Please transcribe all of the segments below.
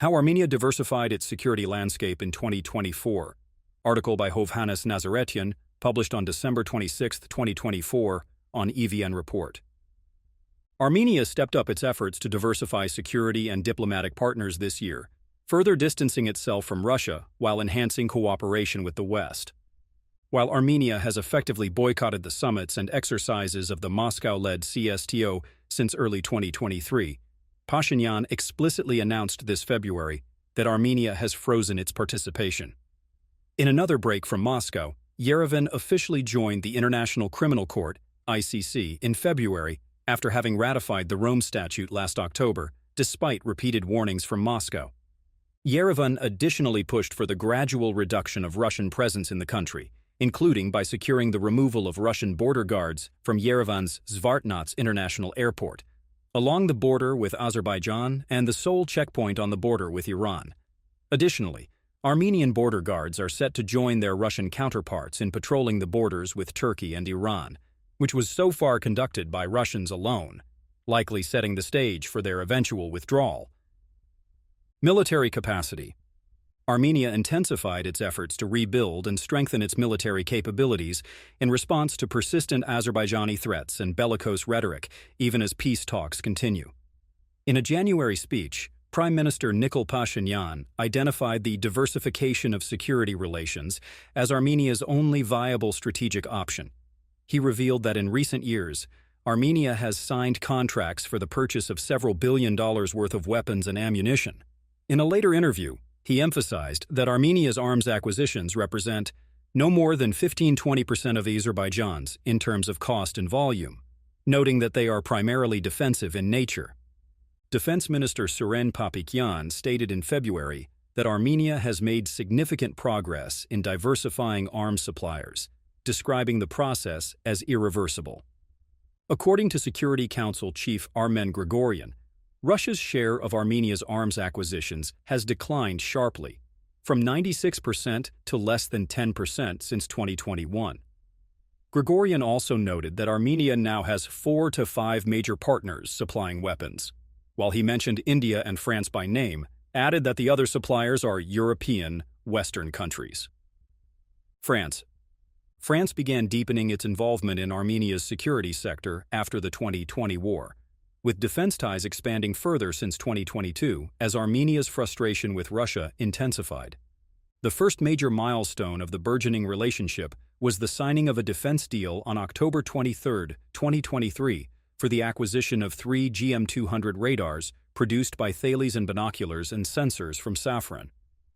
How Armenia Diversified Its Security Landscape in 2024. Article by Hovhannes Nazaretyan, published on December 26, 2024, on EVN Report. Armenia stepped up its efforts to diversify security and diplomatic partners this year, further distancing itself from Russia while enhancing cooperation with the West. While Armenia has effectively boycotted the summits and exercises of the Moscow-led Csto since early 2023, Pashinyan explicitly announced this February that Armenia has frozen its participation. In another break from Moscow, Yerevan officially joined the International Criminal Court, ICC, in February after having ratified the Rome Statute last October, despite repeated warnings from Moscow. Yerevan additionally pushed for the gradual reduction of Russian presence in the country, including by securing the removal of Russian border guards from Yerevan's Zvartnots International Airport, along the border with Azerbaijan and the sole checkpoint on the border with Iran. Additionally, Armenian border guards are set to join their Russian counterparts in patrolling the borders with Turkey and Iran, which was so far conducted by Russians alone, likely setting the stage for their eventual withdrawal. Military capacity. Armenia intensified its efforts to rebuild and strengthen its military capabilities in response to persistent Azerbaijani threats and bellicose rhetoric, even as peace talks continue. In a January speech, Prime Minister Nikol Pashinyan identified the diversification of security relations as Armenia's only viable strategic option. He revealed that in recent years, Armenia has signed contracts for the purchase of several $billion worth of weapons and ammunition. In a later interview, he emphasized that Armenia's arms acquisitions represent no more than 15–20% of Azerbaijan's in terms of cost and volume, noting that they are primarily defensive in nature. Defense Minister Suren Papikyan stated in February that Armenia has made significant progress in diversifying arms suppliers, describing the process as irreversible. According to Security Council Chief Armen Grigoryan, Russia's share of Armenia's arms acquisitions has declined sharply, from 96% to less than 10% since 2021. Grigoryan also noted that Armenia now has 4 to 5 major partners supplying weapons. While he mentioned India and France by name, added that the other suppliers are European, Western countries. France began deepening its involvement in Armenia's security sector after the 2020 war, with defense ties expanding further since 2022 as Armenia's frustration with Russia intensified. The first major milestone of the burgeoning relationship was the signing of a defense deal on October 23, 2023, for the acquisition of 3 GM200 radars produced by Thales and binoculars and sensors from Safran.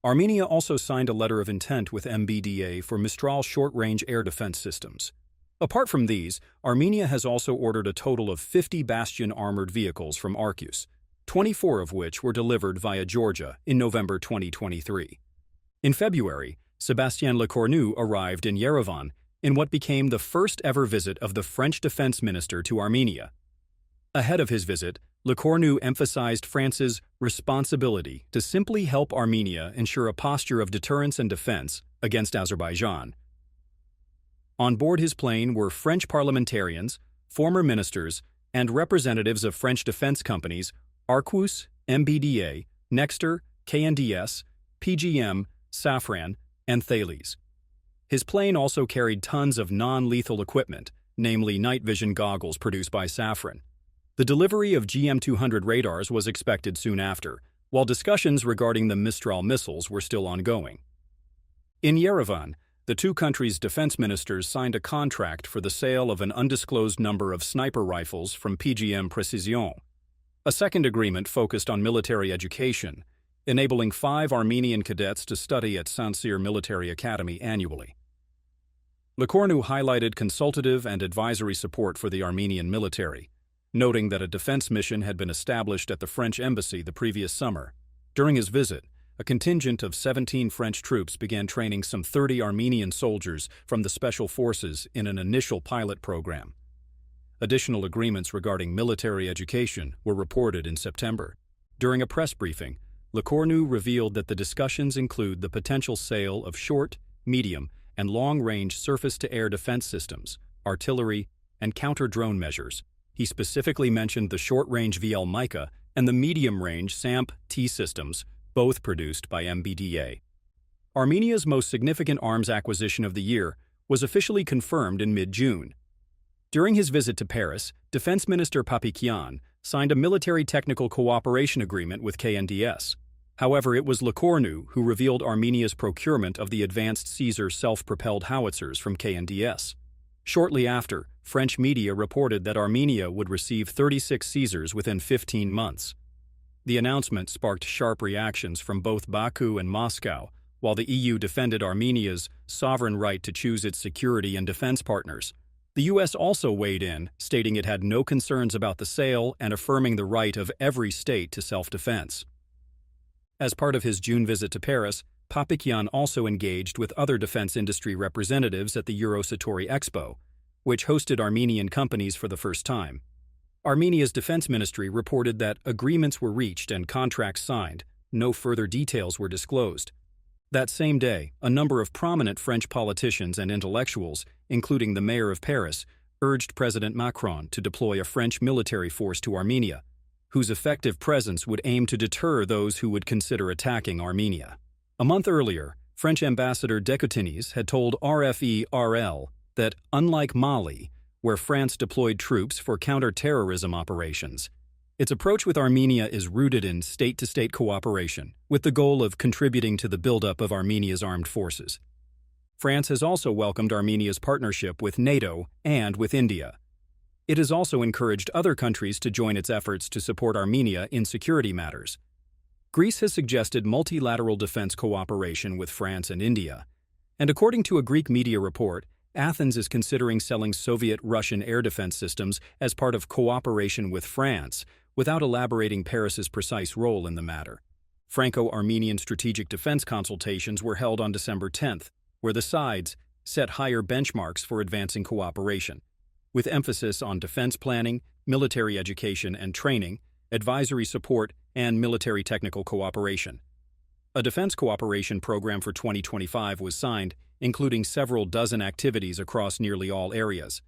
Armenia also signed a letter of intent with MBDA for Mistral short-range air defense systems. Apart from these, Armenia has also ordered a total of 50 Bastion armored vehicles from Arcus, 24 of which were delivered via Georgia in November 2023. In February, Sébastien Lecornu arrived in Yerevan in what became the first-ever visit of the French defense minister to Armenia. Ahead of his visit, Lecornu emphasized France's responsibility to simply help Armenia ensure a posture of deterrence and defense against Azerbaijan. On board his plane were French parliamentarians, former ministers, and representatives of French defense companies Arquus, MBDA, Nexter, KNDS, PGM, Safran, and Thales. His plane also carried tons of non-lethal equipment, namely night vision goggles produced by Safran. The delivery of GM200 radars was expected soon after, while discussions regarding the Mistral missiles were still ongoing. In Yerevan, the two countries' defense ministers signed a contract for the sale of an undisclosed number of sniper rifles from PGM Precision. A second agreement focused on military education, enabling 5 Armenian cadets to study at Saint-Cyr Military Academy annually. Lecornu highlighted consultative and advisory support for the Armenian military, noting that a defense mission had been established at the French embassy the previous summer. During his visit, a contingent of 17 French troops began training some 30 Armenian soldiers from the Special Forces in an initial pilot program. Additional agreements regarding military education were reported in September. During a press briefing, Lecornu revealed that the discussions include the potential sale of short, medium, and long-range surface-to-air defense systems, artillery, and counter-drone measures. He specifically mentioned the short-range VL Mica and the medium-range SAMP-T systems, both produced by MBDA. Armenia's most significant arms acquisition of the year was officially confirmed in mid-June. During his visit to Paris, Defense Minister Papikyan signed a military technical cooperation agreement with KNDS. However, it was Lecornu who revealed Armenia's procurement of the advanced Caesar self-propelled howitzers from KNDS. Shortly after, French media reported that Armenia would receive 36 Caesars within 15 months. The announcement sparked sharp reactions from both Baku and Moscow, while the EU defended Armenia's sovereign right to choose its security and defense partners. The US also weighed in, stating it had no concerns about the sale and affirming the right of every state to self-defense. As part of his June visit to Paris, Papikyan also engaged with other defense industry representatives at the Eurosatory Expo, which hosted Armenian companies for the first time. Armenia's defense ministry reported that agreements were reached and contracts signed. No further details were disclosed. That same day, a number of prominent French politicians and intellectuals, including the mayor of Paris, urged President Macron to deploy a French military force to Armenia, whose effective presence would aim to deter those who would consider attacking Armenia. A month earlier, French Ambassador Decotenes had told RFE-RL that, unlike Mali, where France deployed troops for counter-terrorism operations, its approach with Armenia is rooted in state-to-state cooperation, with the goal of contributing to the buildup of Armenia's armed forces. France has also welcomed Armenia's partnership with NATO and with India. It has also encouraged other countries to join its efforts to support Armenia in security matters. Greece has suggested multilateral defense cooperation with France and India, and according to a Greek media report, Athens is considering selling Soviet-Russian air defense systems as part of cooperation with France, without elaborating Paris's precise role in the matter. Franco-Armenian strategic defense consultations were held on December 10th, where the sides set higher benchmarks for advancing cooperation, with emphasis on defense planning, military education and training, advisory support, and military technical cooperation. A defense cooperation program for 2025 was signed, including several dozen activities across nearly all areas.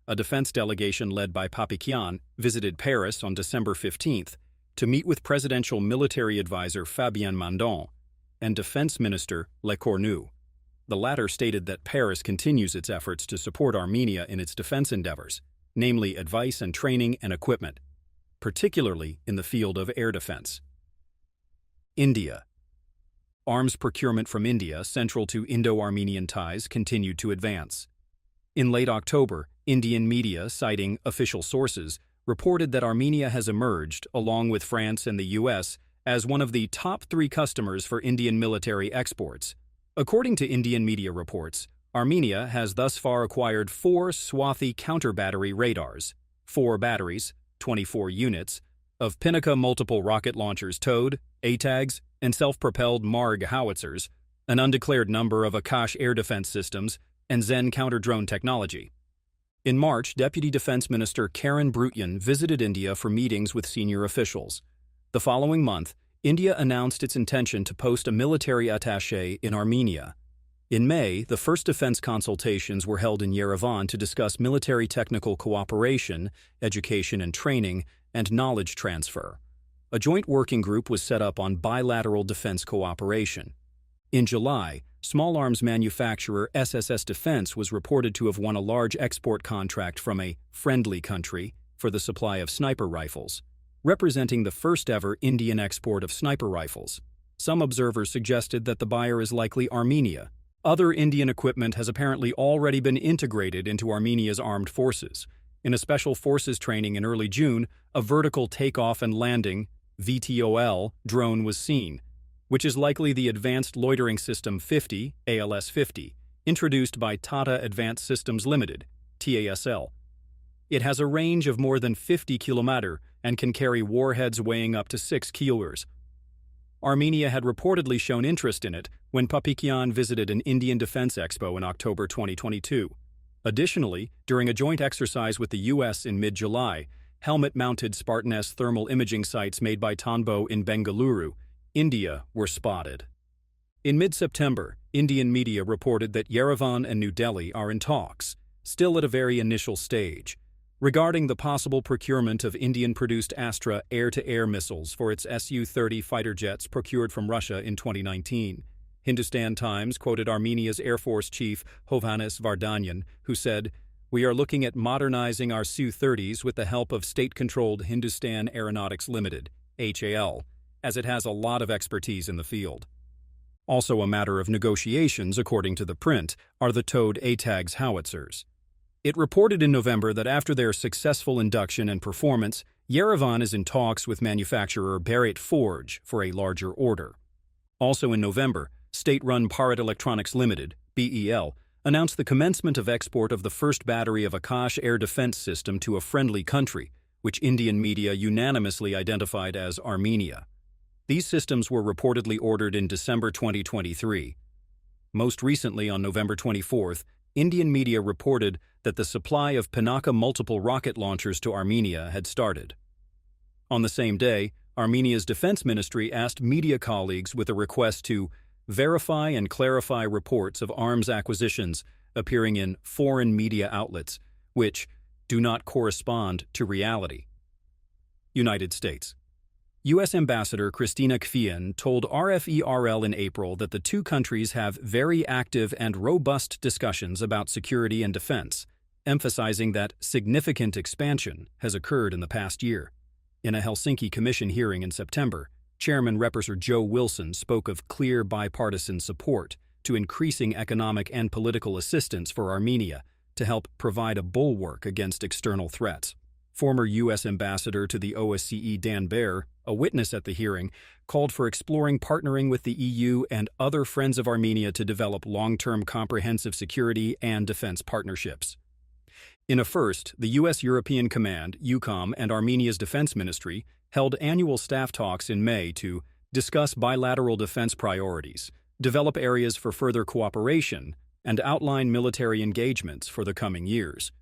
A defense delegation led by Papikyan visited Paris on December 15th to meet with presidential military advisor Fabien Mandon and Defense Minister Lecornu. The latter stated that Paris continues its efforts to support Armenia in its defense endeavors, namely advice and training and equipment, particularly in the field of air defense. India. Arms procurement from India, central to Indo-Armenian ties, continued to advance. In late October, Indian media, citing official sources, reported that Armenia has emerged, along with France and the US, as one of the top 3 customers for Indian military exports. According to Indian media reports, Armenia has thus far acquired 4 Swathi counter-battery radars, 4 batteries, 24 units, of Pinaka multiple rocket launchers towed, ATAGs, and self-propelled MARG howitzers, an undeclared number of Akash air defense systems, and Zen counter-drone technology. In March, Deputy Defense Minister Karen Brutyan visited India for meetings with senior officials. The following month, India announced its intention to post a military attaché in Armenia. In May, the first defense consultations were held in Yerevan to discuss military technical cooperation, education and training, and knowledge transfer. A joint working group was set up on bilateral defense cooperation. In July, small arms manufacturer SSS Defense was reported to have won a large export contract from a friendly country for the supply of sniper rifles, representing the first-ever Indian export of sniper rifles. Some observers suggested that the buyer is likely Armenia. Other Indian equipment has apparently already been integrated into Armenia's armed forces. In a special forces training in early June, a vertical takeoff and landing (VTOL) drone was seen, which is likely the Advanced Loitering System 50, ALS-50, introduced by Tata Advanced Systems Limited, TASL. It has a range of more than 50 km and can carry warheads weighing up to 6 kilos. Armenia had reportedly shown interest in it when Papikyan visited an Indian Defense Expo in October 2022. Additionally, during a joint exercise with the U.S. in mid-July, helmet-mounted Spartan S thermal imaging sites made by Tonbo in Bengaluru, India, were spotted. In mid-September, Indian media reported that Yerevan and New Delhi are in talks, still at a very initial stage. regarding the possible procurement of Indian-produced Astra air-to-air missiles for its Su-30 fighter jets procured from Russia in 2019. Hindustan Times quoted Armenia's Air Force Chief Hovhannes Nazaretyan, who said, "We are looking at modernizing our Su-30s with the help of state-controlled Hindustan Aeronautics Limited, HAL, as it has a lot of expertise in the field." Also a matter of negotiations, according to the print, are the towed ATAGS howitzers. It reported in November that after their successful induction and performance, Yerevan is in talks with manufacturer Bharat Forge for a larger order. Also in November, state-run Bharat Electronics Limited, BEL, announced the commencement of export of the first battery of Akash air defense system to a friendly country, which Indian media unanimously identified as Armenia. These systems were reportedly ordered in December 2023. Most recently, on November 24th, Indian media reported that the supply of Pinaka multiple rocket launchers to Armenia had started. On the same day, Armenia's defense ministry asked media colleagues with a request to verify and clarify reports of arms acquisitions appearing in foreign media outlets, which do not correspond to reality. United States. U.S. Ambassador Christina Kvian told RFE/RL in April that the two countries have very active and robust discussions about security and defense, emphasizing that significant expansion has occurred in the past year. In a Helsinki Commission hearing in September, Chairman Representative Joe Wilson spoke of clear bipartisan support to increasing economic and political assistance for Armenia to help provide a bulwark against external threats. Former U.S. Ambassador to the OSCE Dan Baer, a witness at the hearing, called for exploring partnering with the EU and other friends of Armenia to develop long-term comprehensive security and defense partnerships. In a first, the U.S. European Command, EUCOM, and Armenia's Defense Ministry held annual staff talks in May to discuss bilateral defense priorities, develop areas for further cooperation, and outline military engagements for the coming years.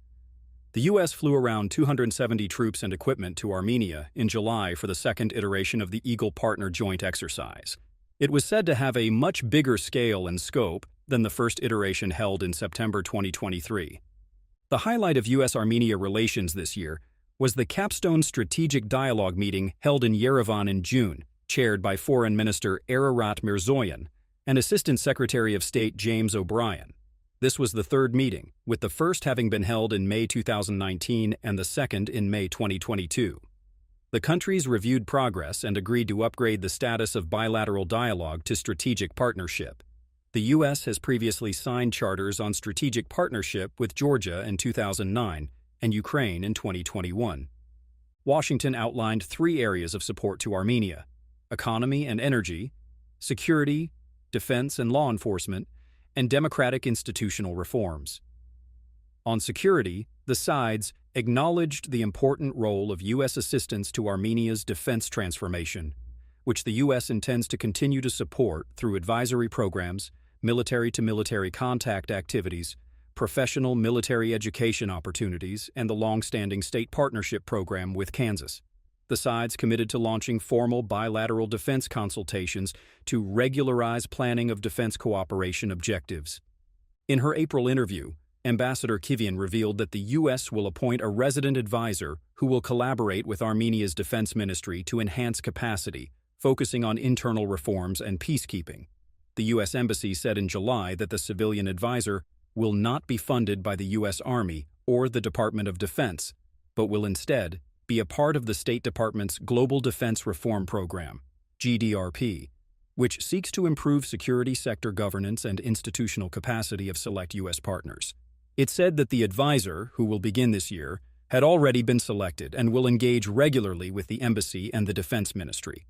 The U.S. flew around 270 troops and equipment to Armenia in July for the second iteration of the Eagle Partner Joint Exercise. It was said to have a much bigger scale and scope than the first iteration held in September 2023. The highlight of U.S.-Armenia relations this year was the capstone strategic dialogue meeting held in Yerevan in June, chaired by Foreign Minister Ararat Mirzoyan and Assistant Secretary of State James O'Brien. This was the third meeting, with the first having been held in May 2019 and the second in May 2022. The countries reviewed progress and agreed to upgrade the status of bilateral dialogue to strategic partnership. The U.S. has previously signed charters on strategic partnership with Georgia in 2009 and Ukraine in 2021. Washington outlined three areas of support to Armenia: economy and energy, security, defense and law enforcement, and democratic institutional reforms. On security, the sides acknowledged the important role of U.S. assistance to Armenia's defense transformation, which the U.S. intends to continue to support through advisory programs, military-to-military contact activities, professional military education opportunities, and the long-standing state partnership program with Kansas. The sides committed to launching formal bilateral defense consultations to regularize planning of defense cooperation objectives. In her April interview, Ambassador Kvian revealed that the U.S. will appoint a resident advisor who will collaborate with Armenia's defense ministry to enhance capacity, focusing on internal reforms and peacekeeping. The U.S. Embassy said in July that the civilian advisor will not be funded by the U.S. Army or the Department of Defense, but will instead be a part of the State Department's Global Defense Reform Program, GDRP, which seeks to improve security sector governance and institutional capacity of select U.S. partners. It said that the advisor, who will begin this year, had already been selected and will engage regularly with the embassy and the defense ministry.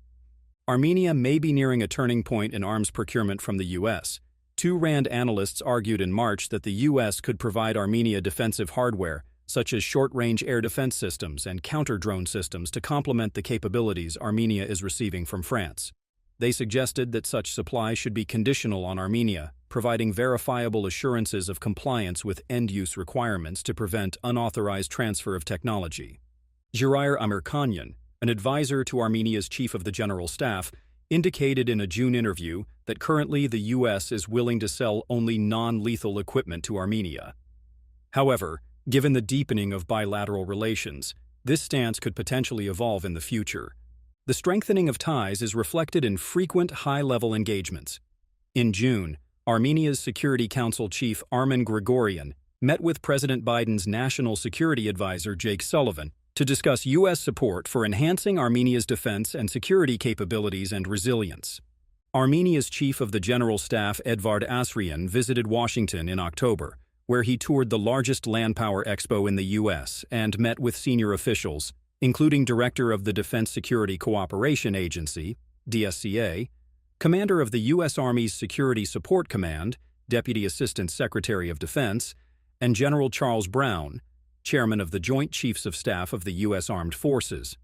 Armenia may be nearing a turning point in arms procurement from the U.S. Two RAND analysts argued in March that the U.S. could provide Armenia defensive hardware such as short-range air defense systems and counter-drone systems to complement the capabilities Armenia is receiving from France. They suggested that such supply should be conditional on Armenia, providing verifiable assurances of compliance with end-use requirements to prevent unauthorized transfer of technology. Jair Amirkanyan, an advisor to Armenia's Chief of the General Staff, indicated in a June interview that currently the U.S. is willing to sell only non-lethal equipment to Armenia. However, Given the deepening of bilateral relations, this stance could potentially evolve in the future. The strengthening of ties is reflected in frequent high-level engagements. In June, Armenia's Security Council chief Armen Grigoryan met with President Biden's National Security Advisor Jake Sullivan to discuss U.S. support for enhancing Armenia's defense and security capabilities and resilience. Armenia's Chief of the General Staff Edvard Asryan visited Washington in October, where he toured the largest land power expo in the U.S. and met with senior officials, including Director of the Defense Security Cooperation Agency, DSCA, Commander of the U.S. Army's Security Support Command, Deputy Assistant Secretary of Defense, and General Charles Brown, Chairman of the Joint Chiefs of Staff of the U.S. Armed Forces.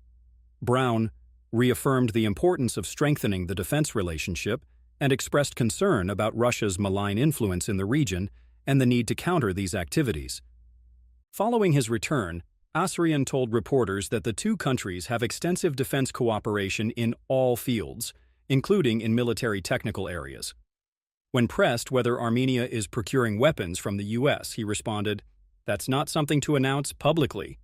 Brown reaffirmed the importance of strengthening the defense relationship and expressed concern about Russia's malign influence in the region and the need to counter these activities. Following his return, Asryan told reporters that the two countries have extensive defense cooperation in all fields, including in military technical areas. When pressed whether Armenia is procuring weapons from the U.S., he responded, "That's not something to announce publicly."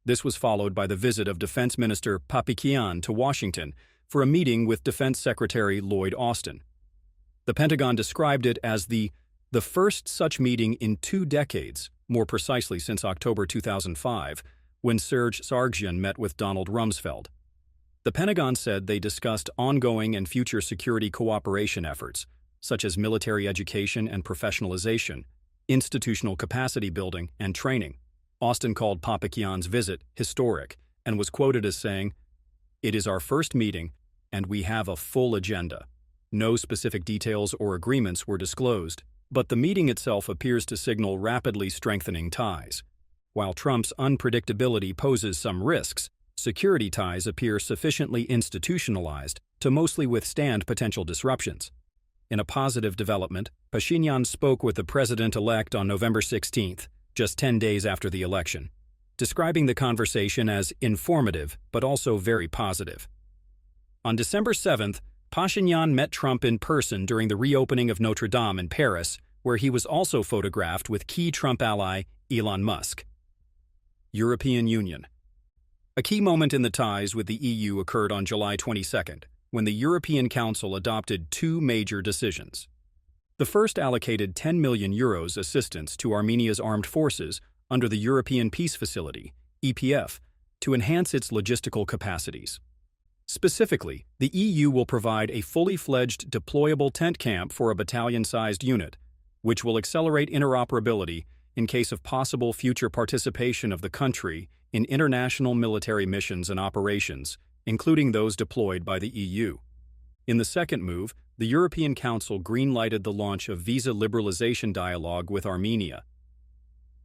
This was followed by the visit of Defense Minister Papikian to Washington for a meeting with Defense Secretary Lloyd Austin. The Pentagon described it as the first such meeting in 2 decades, more precisely since October 2005, when Serge Sargsyan met with Donald Rumsfeld. The Pentagon said they discussed ongoing and future security cooperation efforts, such as military education and professionalization, institutional capacity building, and training. Austin called Papikian's visit historic and was quoted as saying, "It is our first meeting, and we have a full agenda." No specific details or agreements were disclosed, but the meeting itself appears to signal rapidly strengthening ties. While Trump's unpredictability poses some risks, security ties appear sufficiently institutionalized to mostly withstand potential disruptions. In a positive development, Pashinyan spoke with the president-elect on November 16th, just 10 days after the election, describing the conversation as informative but also very positive. On December 7th, Pashinyan met Trump in person during the reopening of Notre Dame in Paris, where he was also photographed with key Trump ally Elon Musk. European Union. A key moment in the ties with the EU occurred on July 22nd, when the European Council adopted 2 major decisions. The first allocated €10 million assistance to Armenia's armed forces under the European Peace Facility, EPF, to enhance its logistical capacities. Specifically, the EU will provide a fully fledged deployable tent camp for a battalion-sized unit, which will accelerate interoperability in case of possible future participation of the country in international military missions and operations, including those deployed by the EU. In the second move, the European Council green-lighted the launch of visa liberalization dialogue with Armenia.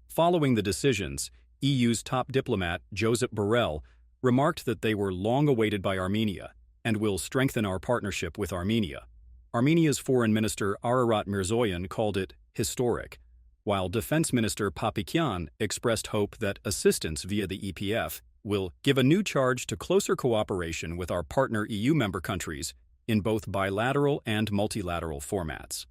Following the decisions, EU's top diplomat, Josep Borrell, remarked that they were long awaited by Armenia and will strengthen our partnership with Armenia. Armenia's Foreign Minister Ararat Mirzoyan called it historic, while Defense Minister Papikian expressed hope that assistance via the EPF will give a new charge to closer cooperation with our partner EU member countries in both bilateral and multilateral formats.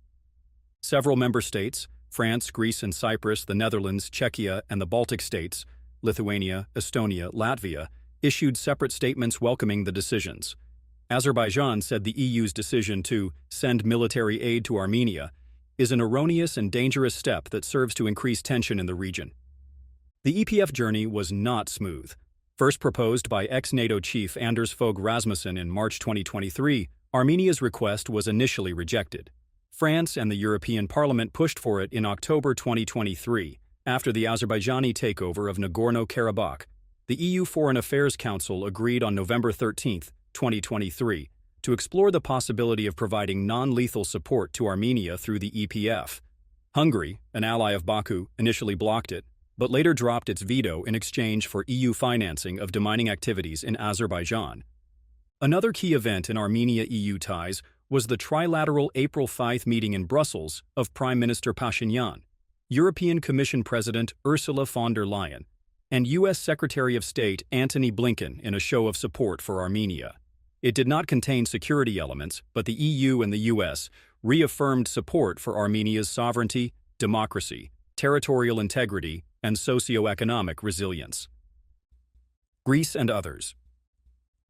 Several member states, France, Greece and Cyprus, the Netherlands, Czechia, and the Baltic states, Lithuania, Estonia, Latvia, issued separate statements welcoming the decisions. Azerbaijan said the EU's decision to send military aid to Armenia is an erroneous and dangerous step that serves to increase tension in the region. The EPF journey was not smooth. First proposed by ex-NATO chief Anders Fogh Rasmussen in March 2023, Armenia's request was initially rejected. France and the European Parliament pushed for it in October 2023, after the Azerbaijani takeover of Nagorno-Karabakh. The EU Foreign Affairs Council agreed on November 13, 2023, to explore the possibility of providing non-lethal support to Armenia through the EPF. Hungary, an ally of Baku, initially blocked it, but later dropped its veto in exchange for EU financing of demining activities in Azerbaijan. Another key event in Armenia-EU ties was the trilateral April 5 meeting in Brussels of Prime Minister Pashinyan, European Commission President Ursula von der Leyen, and U.S. Secretary of State Antony Blinken in a show of support for Armenia. It did not contain security elements, but the EU and the U.S. reaffirmed support for Armenia's sovereignty, democracy, territorial integrity, and socio-economic resilience. Greece and others.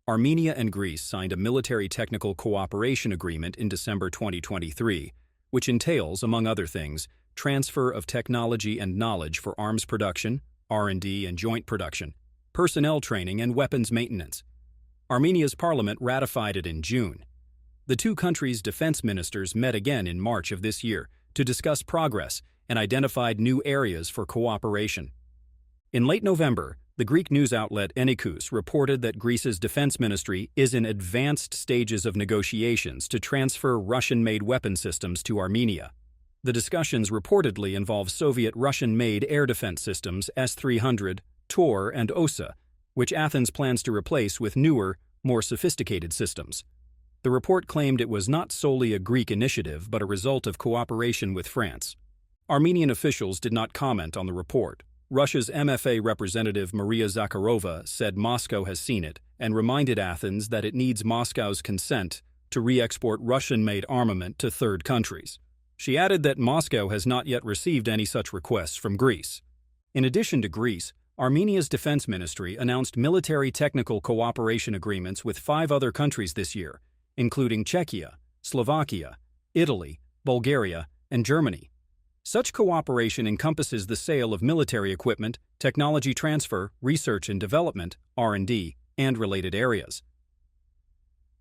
Armenia and Greece signed a military technical cooperation agreement in December 2023, which entails, among other things, transfer of technology and knowledge for arms production, R&D and joint production, personnel training and weapons maintenance. Armenia's parliament ratified it in June. The two countries' defense ministers met again in March of this year to discuss progress and identified new areas for cooperation. In late November, the Greek news outlet Enikous reported that Greece's defense ministry is in advanced stages of negotiations to transfer Russian-made weapon systems to Armenia. The discussions reportedly involve Soviet Russian-made air defense systems S-300, Tor, and OSA, which Athens plans to replace with newer, more sophisticated systems. The report claimed it was not solely a Greek initiative but a result of cooperation with France. Armenian officials did not comment on the report. Russia's MFA representative Maria Zakharova said Moscow has seen it and reminded Athens that it needs Moscow's consent to re-export Russian-made armament to third countries. She added that Moscow has not yet received any such requests from Greece. In addition to Greece, Armenia's defense ministry announced military technical cooperation agreements with 5 other countries this year, including Czechia, Slovakia, Italy, Bulgaria, and Germany. Such cooperation encompasses the sale of military equipment, technology transfer, research and development, R&D, and related areas.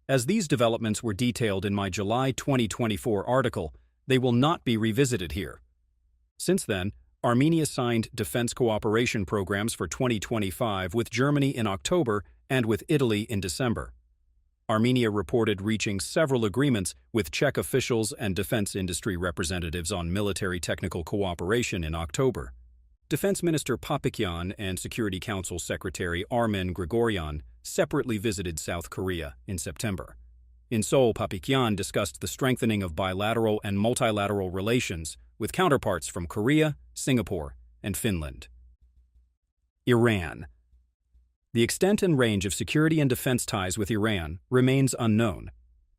As these developments were detailed in my July 2024 article, they will not be revisited here. Since then, Armenia signed defense cooperation programs for 2025 with Germany in October and with Italy in December. Armenia reported reaching several agreements with Czech officials and defense industry representatives on military technical cooperation in October. Defense Minister Papikyan and Security Council Secretary Armen Grigoryan separately visited South Korea in September. In Seoul, Papikyan discussed the strengthening of bilateral and multilateral relations with counterparts from Korea, Singapore, and Finland. Iran. The extent and range of security and defense ties with Iran remains unknown.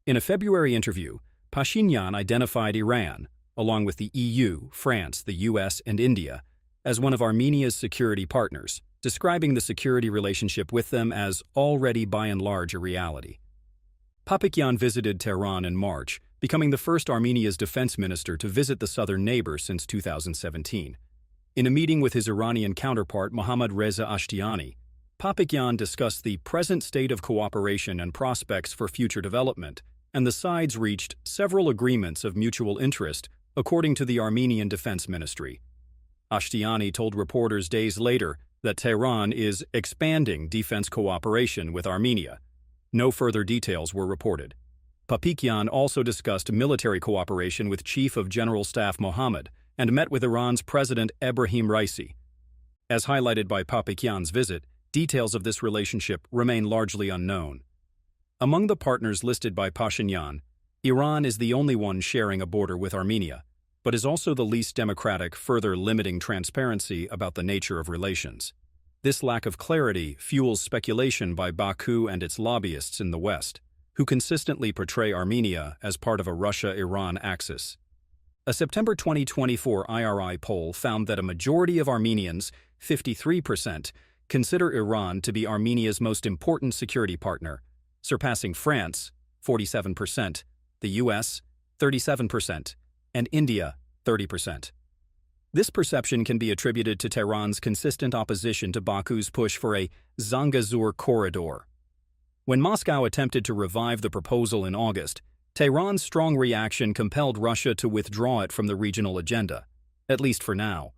In a February interview, Pashinyan identified Iran, along with the EU, France, the US, and India, as one of Armenia's security partners, describing the security relationship with them as already by and large a reality. Papikyan visited Tehran in March, becoming the first Armenia's defense minister to visit the southern neighbor since 2017. In a meeting with his Iranian counterpart Mohammad Reza Ashtiani, Papikyan discussed the present state of cooperation and prospects for future development, and the sides reached several agreements of mutual interest, according to the Armenian Defense Ministry. Ashtiani told reporters days later that Tehran is expanding defense cooperation with Armenia. No further details were reported. Papikyan also discussed military cooperation with Chief of General Staff Mohammed and met with Iran's President Ebrahim Raisi. As highlighted by Papikyan's visit, details of this relationship remain largely unknown. Among the partners listed by Pashinyan, Iran is the only one sharing a border with Armenia, but is also the least democratic, further limiting transparency about the nature of relations. This lack of clarity fuels speculation by Baku and its lobbyists in the West, who consistently portray Armenia as part of a Russia-Iran axis. A September 2024 IRI poll found that a majority of Armenians, 53%, consider Iran to be Armenia's most important security partner, surpassing France, 47%, the US, 37%, and India, 30%. This perception can be attributed to Tehran's consistent opposition to Baku's push for a Zangezur corridor. When Moscow attempted to revive the proposal in August, Tehran's strong reaction compelled Russia to withdraw it from the regional agenda, at least for now.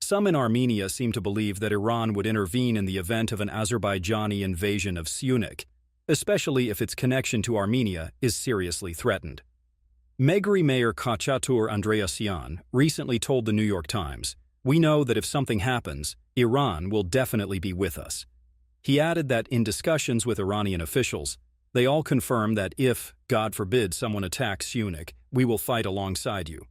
Some in Armenia seem to believe that Iran would intervene in the event of an Azerbaijani invasion of Syunik, especially if its connection to Armenia is seriously threatened. Megri Mayor Khachatur Andreasyan recently told the New York Times, "We know that if something happens, Iran will definitely be with us." He added that in discussions with Iranian officials, they all confirm that if, God forbid, someone attacks Syunik, we will fight alongside you.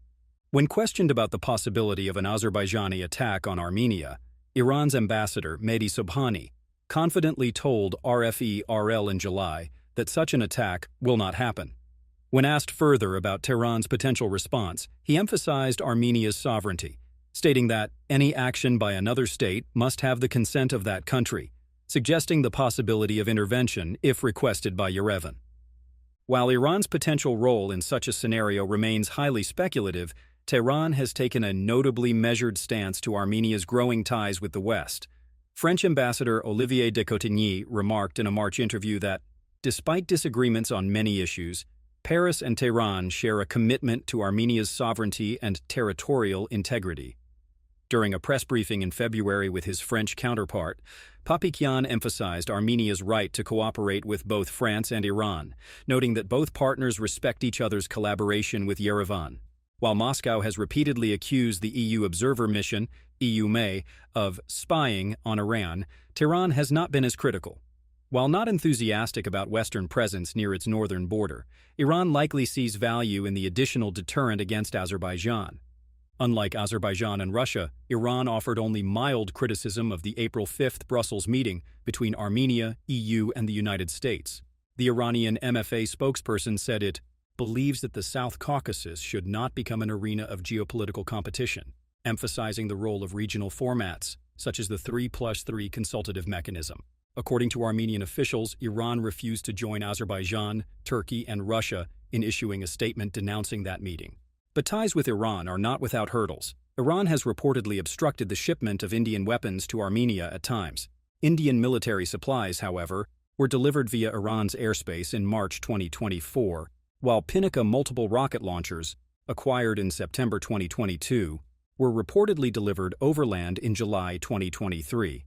When questioned about the possibility of an Azerbaijani attack on Armenia, Iran's ambassador, Mehdi Sobhani, confidently told RFE/RL in July that such an attack will not happen. When asked further about Tehran's potential response, he emphasized Armenia's sovereignty, stating that any action by another state must have the consent of that country, suggesting the possibility of intervention if requested by Yerevan. While Iran's potential role in such a scenario remains highly speculative, Tehran has taken a notably measured stance to Armenia's growing ties with the West. French Ambassador Olivier de Cotigny remarked in a March interview that, despite disagreements on many issues, Paris and Tehran share a commitment to Armenia's sovereignty and territorial integrity. During a press briefing in February with his French counterpart, Papikian emphasized Armenia's right to cooperate with both France and Iran, noting that both partners respect each other's collaboration with Yerevan. While Moscow has repeatedly accused the EU observer mission, EUME, of spying on Iran, Tehran has not been as critical. While not enthusiastic about Western presence near its northern border, Iran likely sees value in the additional deterrent against Azerbaijan. Unlike Azerbaijan and Russia, Iran offered only mild criticism of the April 5 Brussels meeting between Armenia, EU, and the United States. The Iranian MFA spokesperson said it believes that the South Caucasus should not become an arena of geopolitical competition, emphasizing the role of regional formats, such as the 3+3 consultative mechanism. According to Armenian officials, Iran refused to join Azerbaijan, Turkey, and Russia in issuing a statement denouncing that meeting. But ties with Iran are not without hurdles. Iran has reportedly obstructed the shipment of Indian weapons to Armenia at times. Indian military supplies, however, were delivered via Iran's airspace in March 2024, while Pinaka multiple rocket launchers, acquired in September 2022, were reportedly delivered overland in July 2023.